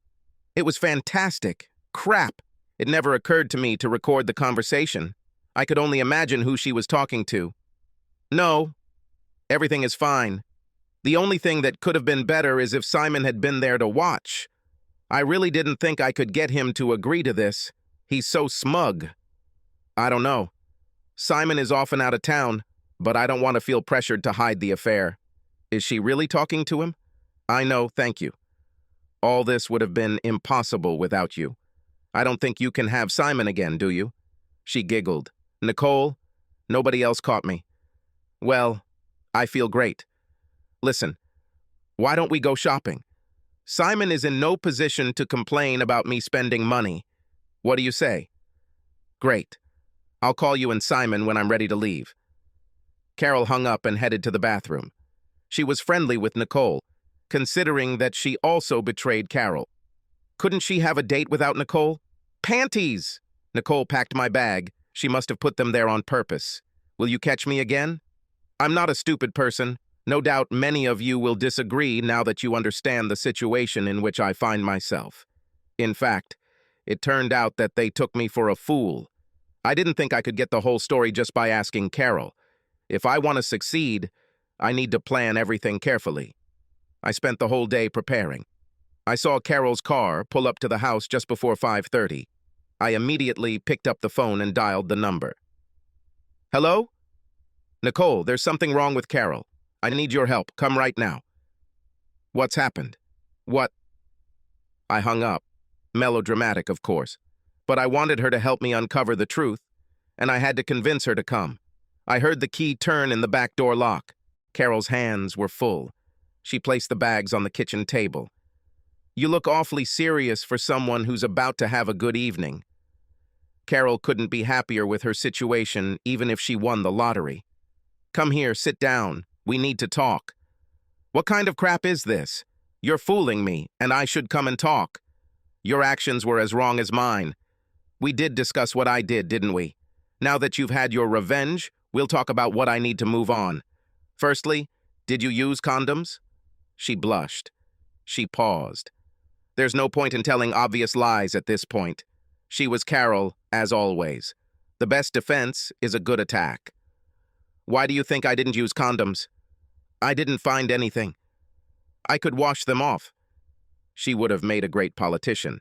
It was fantastic. Crap. It never occurred to me to record the conversation. I could only imagine who she was talking to. No. Everything is fine. The only thing that could have been better is if Simon had been there to watch. I really didn't think I could get him to agree to this. He's so smug. I don't know. Simon is often out of town, but I don't want to feel pressured to hide the affair. Is she really talking to him? I know, thank you. All this would have been impossible without you. I don't think you can have Simon again, do you? She giggled. Nicole, nobody else caught me. Well, I feel great. Listen, why don't we go shopping? Simon is in no position to complain about me spending money. What do you say? Great. I'll call you and Simon when I'm ready to leave. Carol hung up and headed to the bathroom. She was friendly with Nicole, considering that she also betrayed Carol. Couldn't she have a date without Nicole? Panties! Nicole packed my bag. She must have put them there on purpose. Will you catch me again? I'm not a stupid person. No doubt many of you will disagree now that you understand the situation in which I find myself. In fact, it turned out that they took me for a fool. I didn't think I could get the whole story just by asking Carol. If I want to succeed, I need to plan everything carefully. I spent the whole day preparing. I saw Carol's car pull up to the house just before 5:30. I immediately picked up the phone and dialed the number. Hello? Nicole, there's something wrong with Carol. I need your help. Come right now. What's happened? What? I hung up. Melodramatic, of course. But I wanted her to help me uncover the truth. and I had to convince her to come. I heard the key turn in the back door lock. Carol's hands were full. She placed the bags on the kitchen table. You look awfully serious for someone who's about to have a good evening. Carol couldn't be happier with her situation, even if she won the lottery. Come here, sit down. We need to talk. What kind of crap is this? You're fooling me, and I should come and talk. Your actions were as wrong as mine. We did discuss what I did, didn't we? Now that you've had your revenge, we'll talk about what I need to move on. Firstly, did you use condoms? She blushed. She paused. There's no point in telling obvious lies at this point. She was Carol, as always. The best defense is a good attack. Why do you think I didn't use condoms? I didn't find anything. I could wash them off. She would have made a great politician.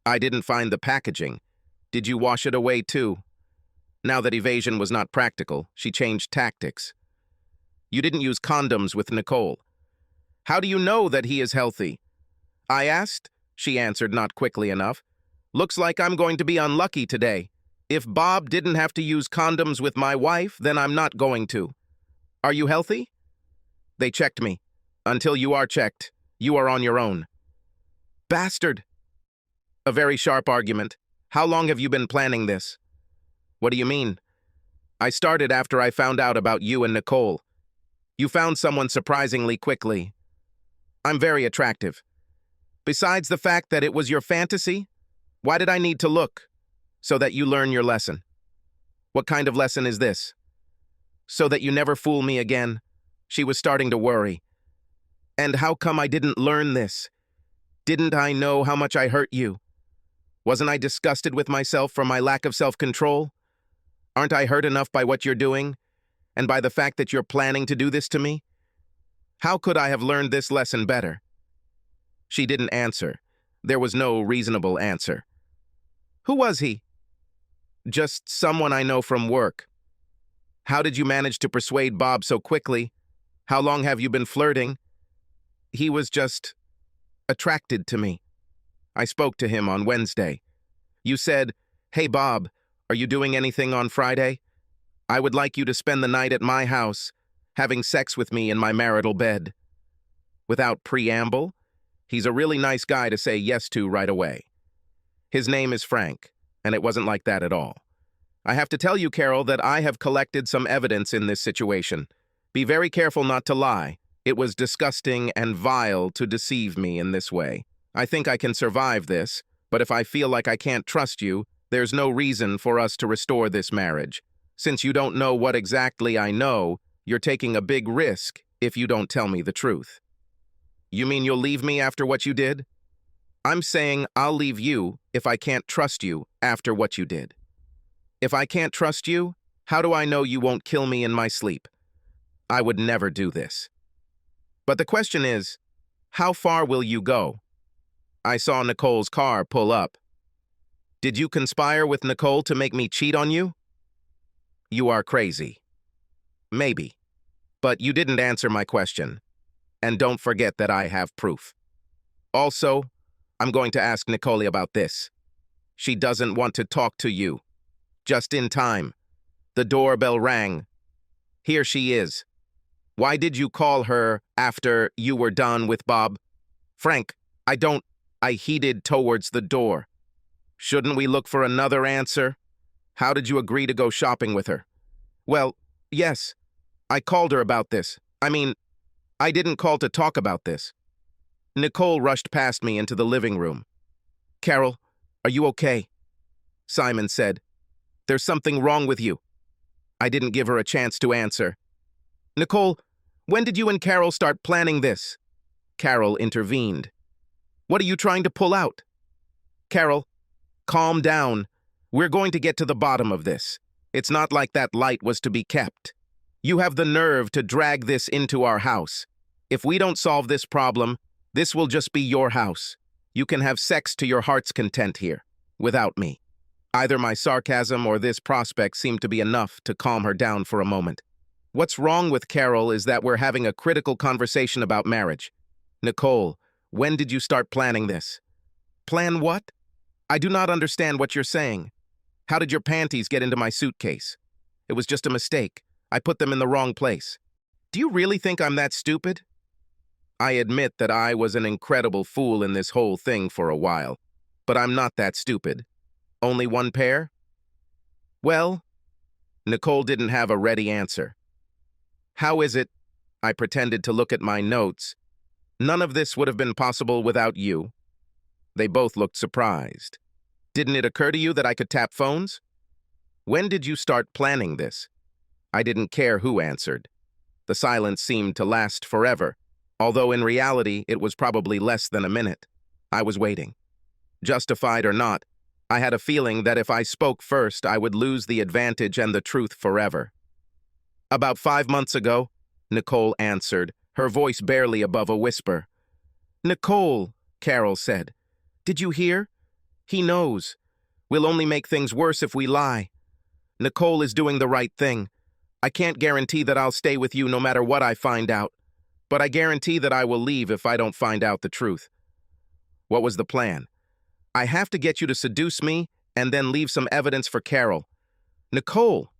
I didn't find the packaging. Did you wash it away too? Now that evasion was not practical, she changed tactics. You didn't use condoms with Nicole. How do you know that he is healthy? I asked. She answered not quickly enough. Looks like I'm going to be unlucky today. If Bob didn't have to use condoms with my wife, then I'm not going to. Are you healthy? They checked me. Until you are checked, you are on your own. Bastard! A very sharp argument. How long have you been planning this? What do you mean? I started after I found out about you and Nicole. You found someone surprisingly quickly. I'm very attractive. Besides the fact that it was your fantasy, why did I need to look? So that you learn your lesson. What kind of lesson is this? So that you never fool me again. She was starting to worry. And how come I didn't learn this? Didn't I know how much I hurt you? Wasn't I disgusted with myself for my lack of self-control? Aren't I hurt enough by what you're doing? And by the fact that you're planning to do this to me? How could I have learned this lesson better? She didn't answer. There was no reasonable answer. Who was he? Just someone I know from work. How did you manage to persuade Bob so quickly? How long have you been flirting? He was just attracted to me. I spoke to him on Wednesday. You said, "Hey Bob, are you doing anything on Friday? I would like you to spend the night at my house, having sex with me in my marital bed." Without preamble, he's a really nice guy to say yes to right away. His name is Frank, and it wasn't like that at all. I have to tell you, Carol, that I have collected some evidence in this situation. Be very careful not to lie. It was disgusting and vile to deceive me in this way. I think I can survive this, but if I feel like I can't trust you, there's no reason for us to restore this marriage. Since you don't know what exactly I know, you're taking a big risk if you don't tell me the truth. You mean you'll leave me after what you did? I'm saying I'll leave you if I can't trust you after what you did. If I can't trust you, how do I know you won't kill me in my sleep? I would never do this. But the question is, how far will you go? I saw Nicole's car pull up. Did you conspire with Nicole to make me cheat on you? You are crazy. Maybe. But you didn't answer my question. And don't forget that I have proof. Also, I'm going to ask Nicole about this. She doesn't want to talk to you. Just in time. The doorbell rang. Here she is. Why did you call her after you were done with Bob? Frank, I headed towards the door. Shouldn't we look for another answer? How did you agree to go shopping with her? Well, yes. I called her about this. I didn't call to talk about this. Nicole rushed past me into the living room. Carol, are you okay? Simon said. There's something wrong with you. I didn't give her a chance to answer. Nicole, when did you and Carol start planning this? Carol intervened. What are you trying to pull out? Carol, calm down. We're going to get to the bottom of this. It's not like that light was to be kept. You have the nerve to drag this into our house. If we don't solve this problem, this will just be your house. You can have sex to your heart's content here, without me. Either my sarcasm or this prospect seemed to be enough to calm her down for a moment. What's wrong with Carol is that we're having a critical conversation about marriage. Nicole, when did you start planning this? Plan what? I do not understand what you're saying. How did your panties get into my suitcase? It was just a mistake. I put them in the wrong place. Do you really think I'm that stupid? I admit that I was an incredible fool in this whole thing for a while, but I'm not that stupid. Only one pair? Well, Nicole didn't have a ready answer. How is it? I pretended to look at my notes. None of this would have been possible without you. They both looked surprised. Didn't it occur to you that I could tap phones? When did you start planning this? I didn't care who answered. The silence seemed to last forever, although in reality it was probably less than a minute. I was waiting. Justified or not, I had a feeling that if I spoke first, I would lose the advantage and the truth forever. About 5 months ago, Nicole answered, her voice barely above a whisper. Nicole, Carol said, did you hear? He knows. We'll only make things worse if we lie. Nicole is doing the right thing. I can't guarantee that I'll stay with you no matter what I find out, but I guarantee that I will leave if I don't find out the truth. What was the plan? I have to get you to seduce me and then leave some evidence for Carol. Nicole,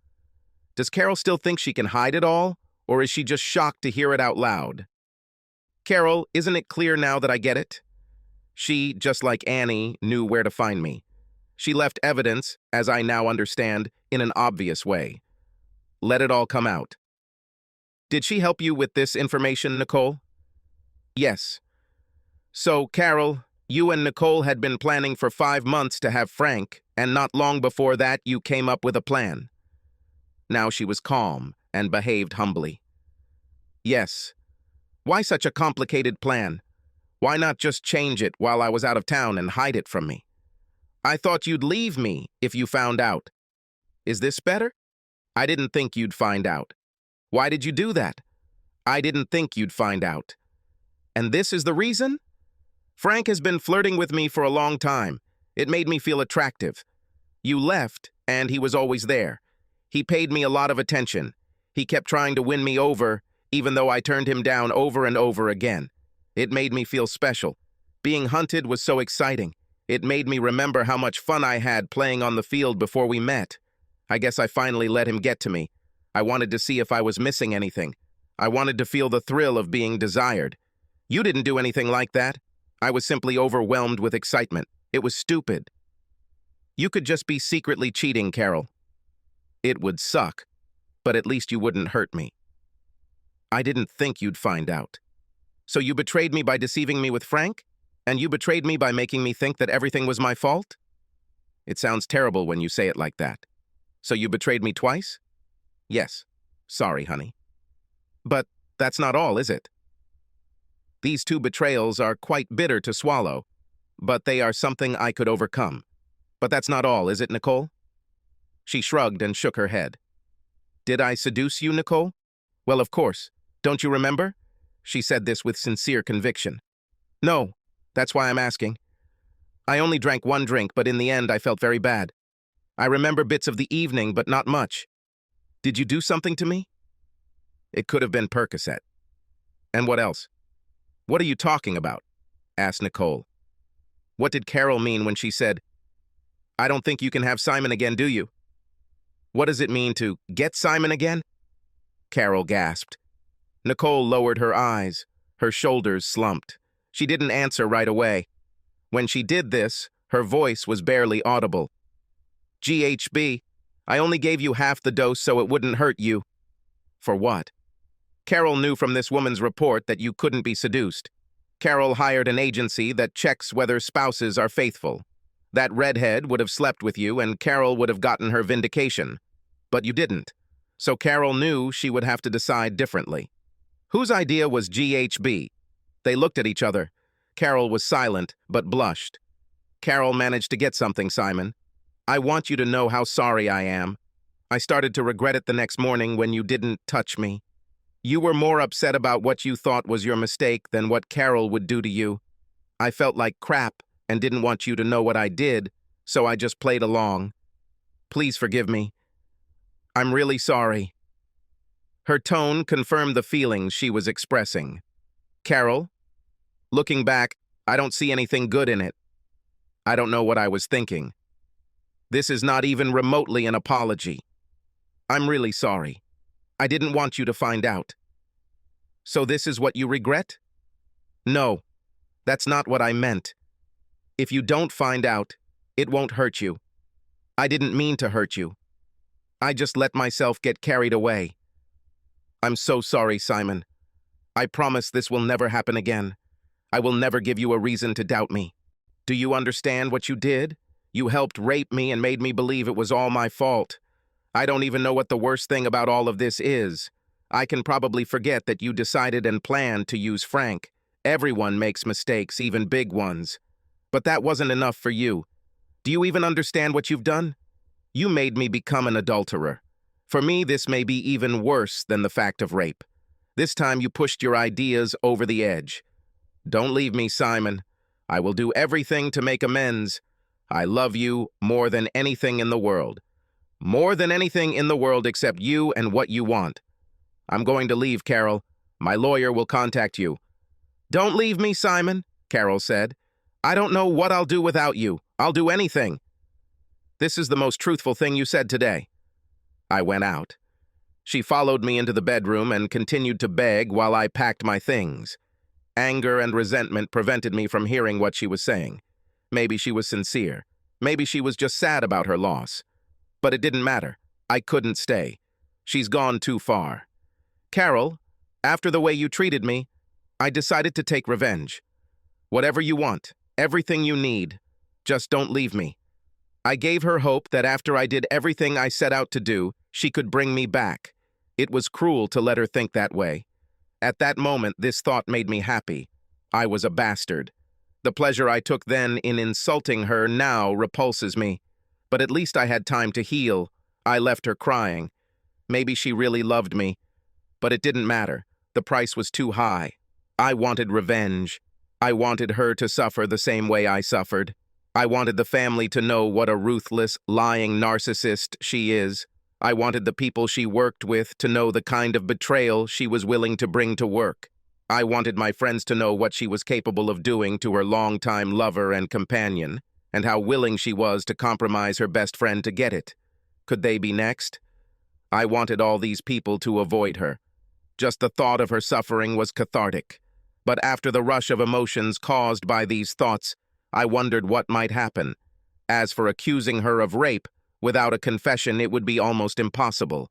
does Carol still think she can hide it all, or is she just shocked to hear it out loud? Carol, isn't it clear now that I get it? She, just like Annie, knew where to find me. She left evidence, as I now understand, in an obvious way. Let it all come out. Did she help you with this information, Nicole? Yes. So, Carol, you and Nicole had been planning for 5 months to have Frank, and not long before that you came up with a plan. Now she was calm and behaved humbly. Yes. Why such a complicated plan? Why not just change it while I was out of town and hide it from me? I thought you'd leave me if you found out. Is this better? I didn't think you'd find out. Why did you do that? I didn't think you'd find out. And this is the reason? Frank has been flirting with me for a long time. It made me feel attractive. You left, and he was always there. He paid me a lot of attention. He kept trying to win me over, even though I turned him down over and over again. It made me feel special. Being hunted was so exciting. It made me remember how much fun I had playing on the field before we met. I guess I finally let him get to me. I wanted to see if I was missing anything. I wanted to feel the thrill of being desired. You didn't do anything like that. I was simply overwhelmed with excitement. It was stupid. You could just be secretly cheating, Carol. It would suck, but at least you wouldn't hurt me. I didn't think you'd find out. So you betrayed me by deceiving me with Frank? And you betrayed me by making me think that everything was my fault? It sounds terrible when you say it like that. So you betrayed me twice? Yes. Sorry, honey. But that's not all, is it? These 2 betrayals are quite bitter to swallow, but they are something I could overcome. But that's not all, is it, Nicole? She shrugged and shook her head. Did I seduce you, Nicole? Well, of course. Don't you remember? She said this with sincere conviction. No, that's why I'm asking. I only drank 1 drink, but in the end I felt very bad. I remember bits of the evening, but not much. Did you do something to me? It could have been Percocet. And what else? What are you talking about? Asked Nicole. What did Carol mean when she said, I don't think you can have Simon again, do you? What does it mean to get Simon again? Carol gasped. Nicole lowered her eyes. Her shoulders slumped. She didn't answer right away. When she did this, her voice was barely audible. GHB, I only gave you half the dose so it wouldn't hurt you. For what? Carol knew from this woman's report that you couldn't be seduced. Carol hired an agency that checks whether spouses are faithful. That redhead would have slept with you and Carol would have gotten her vindication. But you didn't. So Carol knew she would have to decide differently. Whose idea was GHB? They looked at each other. Carol was silent, but blushed. Carol managed to get something, Simon. I want you to know how sorry I am. I started to regret it the next morning when you didn't touch me. You were more upset about what you thought was your mistake than what Carol would do to you. I felt like crap and didn't want you to know what I did, so I just played along. Please forgive me. I'm really sorry. Her tone confirmed the feelings she was expressing. Carol, looking back, I don't see anything good in it. I don't know what I was thinking. This is not even remotely an apology. I'm really sorry. I didn't want you to find out. So this is what you regret? No, that's not what I meant. If you don't find out, it won't hurt you. I didn't mean to hurt you. I just let myself get carried away. I'm so sorry, Simon. I promise this will never happen again. I will never give you a reason to doubt me. Do you understand what you did? You helped rape me and made me believe it was all my fault. I don't even know what the worst thing about all of this is. I can probably forget that you decided and planned to use Frank. Everyone makes mistakes, even big ones. But that wasn't enough for you. Do you even understand what you've done? You made me become an adulterer. For me, this may be even worse than the fact of rape. This time you pushed your ideas over the edge. Don't leave me, Simon. I will do everything to make amends. I love you more than anything in the world. More than anything in the world except you and what you want. I'm going to leave, Carol. My lawyer will contact you. Don't leave me, Simon, Carol said. I don't know what I'll do without you. I'll do anything. This is the most truthful thing you said today. I went out. She followed me into the bedroom and continued to beg while I packed my things. Anger and resentment prevented me from hearing what she was saying. Maybe she was sincere. Maybe she was just sad about her loss. But it didn't matter. I couldn't stay. She's gone too far. Carol, after the way you treated me, I decided to take revenge. Whatever you want, everything you need, just don't leave me. I gave her hope that after I did everything I set out to do, she could bring me back. It was cruel to let her think that way. At that moment, this thought made me happy. I was a bastard. The pleasure I took then in insulting her now repulses me. But at least I had time to heal. I left her crying. Maybe she really loved me. But it didn't matter. The price was too high. I wanted revenge. I wanted her to suffer the same way I suffered. I wanted the family to know what a ruthless, lying narcissist she is. I wanted the people she worked with to know the kind of betrayal she was willing to bring to work. I wanted my friends to know what she was capable of doing to her longtime lover and companion, and how willing she was to compromise her best friend to get it. Could they be next? I wanted all these people to avoid her. Just the thought of her suffering was cathartic. But after the rush of emotions caused by these thoughts, I wondered what might happen. As for accusing her of rape, without a confession it would be almost impossible.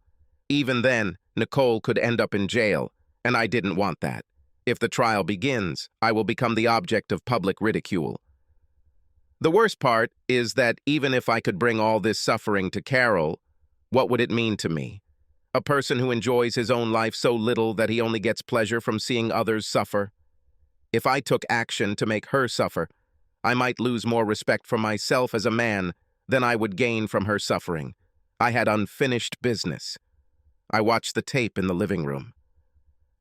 Even then, Nicole could end up in jail, and I didn't want that. If the trial begins, I will become the object of public ridicule. The worst part is that even if I could bring all this suffering to Carol, what would it mean to me? A person who enjoys his own life so little that he only gets pleasure from seeing others suffer? If I took action to make her suffer, I might lose more respect for myself as a man than I would gain from her suffering. I had unfinished business. I watched the tape in the living room.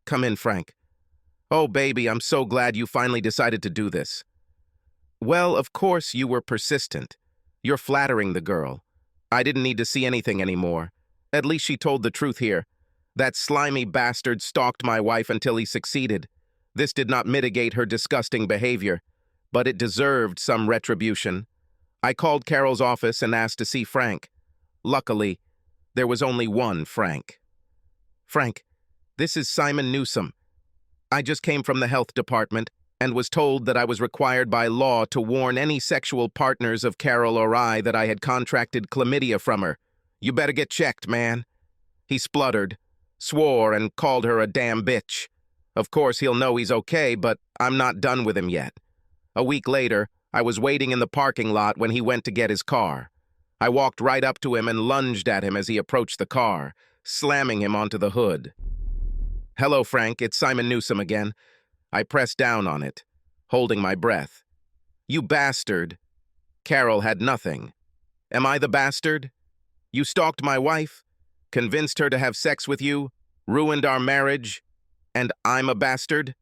Come in, Frank. Oh, baby, I'm so glad you finally decided to do this. Well, of course you were persistent. You're flattering the girl. I didn't need to see anything anymore. At least she told the truth here. That slimy bastard stalked my wife until he succeeded. This did not mitigate her disgusting behavior, but it deserved some retribution. I called Carol's office and asked to see Frank. Luckily, there was only one Frank. Frank, this is Simon Newsom. I just came from the health department and was told that I was required by law to warn any sexual partners of Carol or I that I had contracted chlamydia from her. You better get checked, man. He spluttered, swore, and called her a damn bitch. Of course, he'll know he's okay, but I'm not done with him yet. A week later, I was waiting in the parking lot when he went to get his car. I walked right up to him and lunged at him as he approached the car, slamming him onto the hood. Hello, Frank, it's Simon Newsom again. I pressed down on it, holding my breath. You bastard. Carol had nothing. Am I the bastard? You stalked my wife, convinced her to have sex with you, ruined our marriage, and I'm a bastard?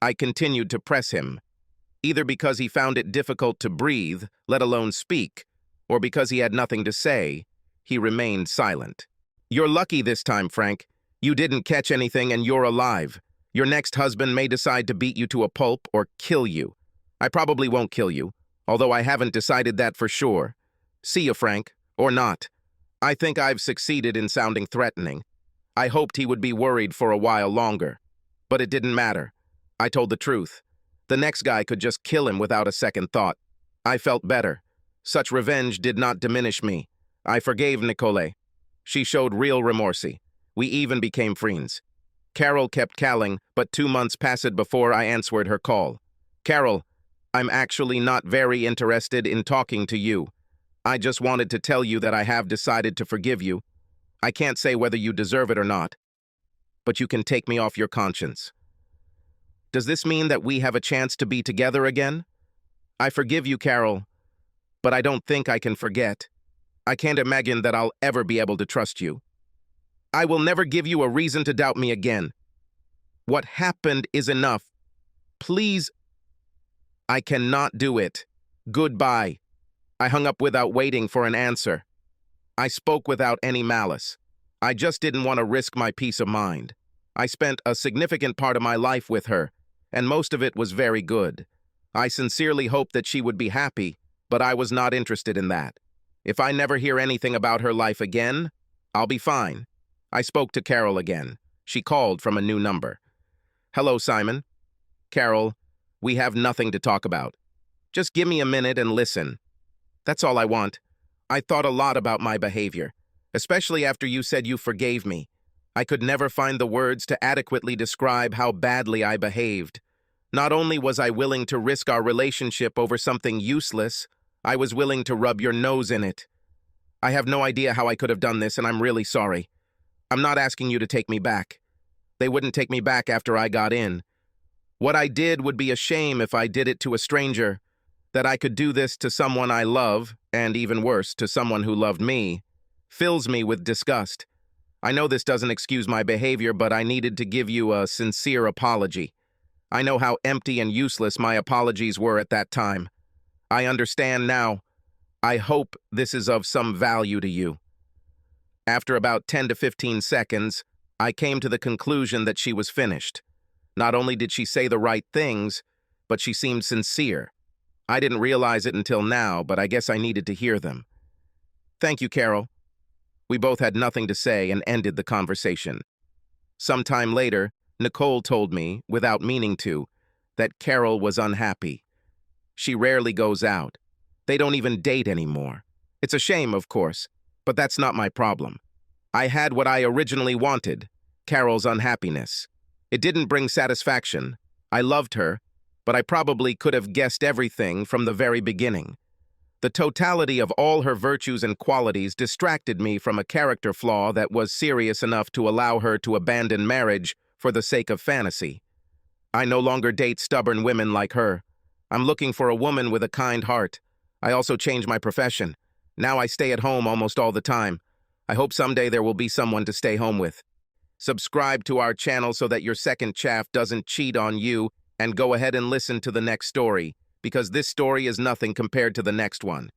I continued to press him, either because he found it difficult to breathe, let alone speak, or because he had nothing to say. He remained silent. You're lucky this time, Frank. You didn't catch anything and you're alive. Your next husband may decide to beat you to a pulp or kill you. I probably won't kill you, although I haven't decided that for sure. See you, Frank. Or not. I think I've succeeded in sounding threatening. I hoped he would be worried for a while longer. But it didn't matter. I told the truth. The next guy could just kill him without a second thought. I felt better. Such revenge did not diminish me. I forgave Nicole. She showed real remorse. We even became friends. Carol kept calling, but 2 months passed before I answered her call. Carol, I'm actually not very interested in talking to you. I just wanted to tell you that I have decided to forgive you. I can't say whether you deserve it or not, but you can take me off your conscience. Does this mean that we have a chance to be together again? I forgive you, Carol, but I don't think I can forget. I can't imagine that I'll ever be able to trust you. I will never give you a reason to doubt me again. What happened is enough. Please. I cannot do it. Goodbye. I hung up without waiting for an answer. I spoke without any malice. I just didn't want to risk my peace of mind. I spent a significant part of my life with her, and most of it was very good. I sincerely hoped that she would be happy, but I was not interested in that. If I never hear anything about her life again, I'll be fine. I spoke to Carol again. She called from a new number. Hello, Simon. Carol, we have nothing to talk about. Just give me a minute and listen. That's all I want. I thought a lot about my behavior, especially after you said you forgave me. I could never find the words to adequately describe how badly I behaved. Not only was I willing to risk our relationship over something useless, I was willing to rub your nose in it. I have no idea how I could have done this, and I'm really sorry. I'm not asking you to take me back. They wouldn't take me back after I got in. What I did would be a shame if I did it to a stranger. That I could do this to someone I love, and even worse, to someone who loved me, fills me with disgust. I know this doesn't excuse my behavior, but I needed to give you a sincere apology. I know how empty and useless my apologies were at that time. I understand now. I hope this is of some value to you. After about 10 to 15 seconds, I came to the conclusion that she was finished. Not only did she say the right things, but she seemed sincere. I didn't realize it until now, but I guess I needed to hear them. Thank you, Carol. We both had nothing to say and ended the conversation. Some time later, Nicole told me, without meaning to, that Carol was unhappy. She rarely goes out. They don't even date anymore. It's a shame, of course, but that's not my problem. I had what I originally wanted, Carol's unhappiness. It didn't bring satisfaction. I loved her, but I probably could have guessed everything from the very beginning. The totality of all her virtues and qualities distracted me from a character flaw that was serious enough to allow her to abandon marriage for the sake of fantasy. I no longer date stubborn women like her. I'm looking for a woman with a kind heart. I also changed my profession. Now I stay at home almost all the time. I hope someday there will be someone to stay home with. Subscribe to our channel so that your second chaff doesn't cheat on you, and go ahead and listen to the next story, because this story is nothing compared to the next one.